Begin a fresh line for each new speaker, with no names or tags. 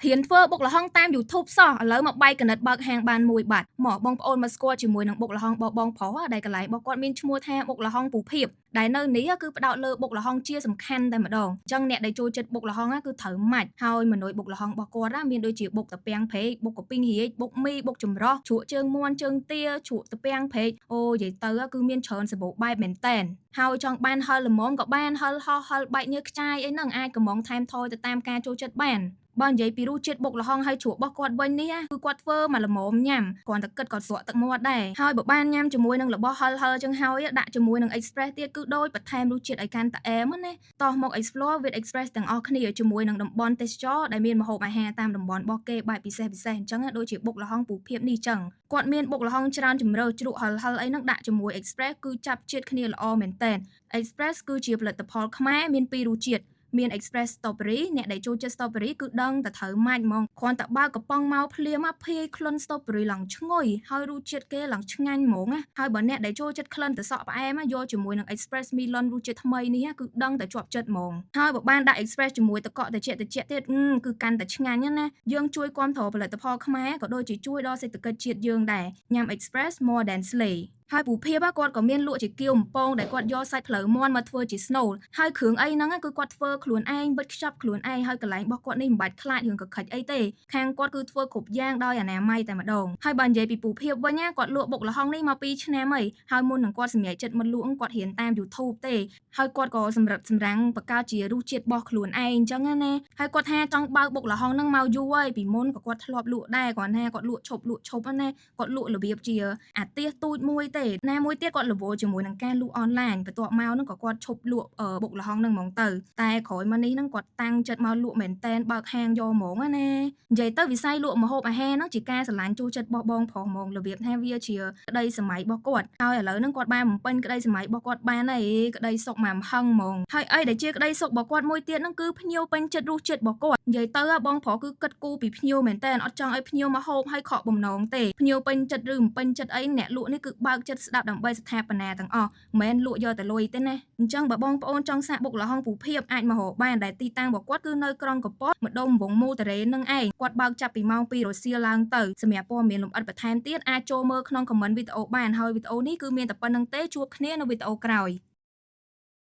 ហ៊ានធ្វើបុកល្ហុងតាម YouTube សោះឥឡូវមកបែកកណិតបើកហាងបានមួយបាត់មកបងប្អូនមកស្គាល់ជាមួយនឹងបុកល្ហុងបងប្រុសដែលកន្លែងរបស់គាត់មានឈ្មោះថាបុកល្ហុងពូភៀបដែលនៅនេះគឺផ្ដោតលើបុកល្ហុងជាសំខាន់តែម្ដងអញ្ចឹងអ្នកដែលចូលចិត្តបុកល្ហុងគឺត្រូវម៉ាច់ហើយមនុយបុកល្ហុងរបស់គាត់មានដូចជាបុកតាពាំងព្រែកបុកកពីងរាជបុកមីបុកចម្រោះជ្រក់ជើងមាន់ជើងទាជ្រក់តាពាំងព្រែកអូនិយាយទៅគឺមានច្រើនសម្បូរបែបមែនតែនហើយចង់បានហិលល្មមក៏បានហិលហោះហិលបែកញើសខ្ចាយអីហ្នឹងអាចកំងថែមថយទៅតាមការចូលចិត្តបានបើនិយាយពីរសជាតិបុកល្ហុងហើយជ្រក់របស់គាត់វិញនេះគឺគាត់ធ្វើមកល្មមញ៉ាំគ្រាន់តែគិតក៏ស្រក់ទឹកមាត់ដែរហើយបើបានញ៉ាំជាមួយនឹងរបស់ហិលហិលចឹងហើយដាក់ជាមួយនឹង Express ទៀតគឺដូចបន្ថែមរសជាតិឲ្យកាន់តែអែមណាតោះមក Explore with Express ទាំងអស់គ្នាជាមួយនឹងតំបន់ទេសចរដែលមានម្ហូបអាហារតាមតំបន់របស់គេបែបពិសេសអញ្ចឹងដូចជាបុកល្ហុងពូភៀបនេះចឹងគាត់មានបុកល្ហុងច្រើនជម្រើសជ្រក់ហិលហិលអីហ្នឹងដាក់ជាមួយ Express គឺចាប់ជាតិគ្នាល្អមែនតើ Express គឺជាផលិតផលខ្មែរមានពីររសជាតិមាន Express Strawberry អ្នកដែលចូលចិត្ត Strawberry គឺដឹងតែត្រូវម៉ាច់ហ្មងគ្រាន់តែបើកកំប៉ុងមកភ្លាមភាយក្លិន Strawberry ឡើងឈ្ងុយហើយរសជាតិគេឡើងឆ្ងាញ់ហ្មងណាហើយបើអ្នកដែលចូលចិត្តក្លិនតសក់ផ្អែមយកជាមួយនឹង Express Melon រសជាតិថ្មីនេះគឺដឹងតែជាប់ចិត្តហ្មងហើយបើបានដាក់ Express ជាមួយទឹកកកត្រជាក់ទៀតគឺកាន់តែឆ្ងាញ់ណាយើងជួយគាំទ្រផលិតផលខ្មែរក៏ដូចជាជួយដល់សេដ្ឋកិច្ចជាតិយើងដែរញ៉ាំ Express more than slayហើយពូភៀបគាត់ក៏មានលក់ជាគៀវបំពងដែលគាត់យកសាច់ផ្លូវមាន់មកធ្វើជាស្នូលហើយគ្រឿងអីហ្នឹងគឺគាត់ធ្វើខ្លួនឯងបិទខ្ចប់ខ្លួនឯងហើយកន្លែងរបស់គាត់នេះមិនបាច់ខ្លាចរឿងកខិចអីទេខាងគាត់គឺធ្វើគ្រប់យ៉ាងដោយអនាម័យតែម្ដងហើយបើនិយាយពីពូភៀបវិញគាត់លក់បុកល្ហុងនេះមក2ឆ្នាំហើយមុននឹងគាត់សម្រេចចិត្តមកលក់គាត់រៀនតាម YouTube ទេហើយគាត់ក៏សម្រិតសម្រាំងបង្កើតជារសជាតិរបស់ខ្លួនឯងអញ្ចឹងណាហើយគាត់ថាចង់បើកបុកល្ហុងហ្នឹងមកយូរហើយពីមុនក៏គាត់ធ្លាប់លក់ដែរគាត់ថាគាត់លក់ឈប់ណាគាត់លក់របៀបជាអាទៀសទូចមួយទេណាមួយទៀតគាត់រវល់ជាមួយនឹងការលក់អនឡាញបន្ទាប់មកហ្នឹងក៏គាត់ឈប់លក់បុកល្ហុងហ្នឹងហ្មងទៅតែក្រោយមកនេះហ្នឹងគាត់តាំងចិត្តមកលក់មែនតែនបើកហាងយកហ្មងណានិយាយទៅវិស័យលក់ម្ហូបអាហារហ្នឹងជាការស្រឡាញ់ចូលចិត្តរបស់បងប្រុសហ្មងរបៀបថាវាជាក្តីសម័យរបស់គាត់ហើយឥឡូវហ្នឹងគាត់បានបំពេញក្តីសម័យរបស់គាត់បានហើយក្តីសុខមកហឹងហ្មងហើយអីដែលជាក្តីសុខរបស់គាត់មួយទៀតហ្នឹងគឺភ្ញៀវពេញចិត្តរសជាតិរបស់គាត់និយាយទៅបងប្រុសគឺគិតគូរពីភ្ញៀវមែនតែនអត់ចង់ឲ្យភ្ញៀវមកហូបហើយខកបំណងទេភ្ញៀវពេញចិត្តឬមិនពេញចិត្តអីអ្នកលក់នេះគឺបើកចិត្តស្ដាប់ដើម្បីស្ថាបនាទាំងអស់មិនមែនលក់យកតែលុយទេណាអញ្ចឹងបើបងប្អូនចង់សាកបុកល្ហុងពូភៀបអាចមករកបានដែលទីតាំងរបស់គាត់គឺនៅក្រុងកំពតម្ដុំវងមូតារ៉េនឹងឯងគាត់បើកចាប់ពីម៉ោង 2 រសៀលឡើងទៅសម្រាប់ព័ត៌មានលម្អិតបន្ថែមទៀតអាចចូលមើលក្នុង comment វីដេអូបានហើយវីដេអូនេះគឺមានតែប៉ុណ្្នឹងទេជួបគ្នានៅវីដេអូក្រោយ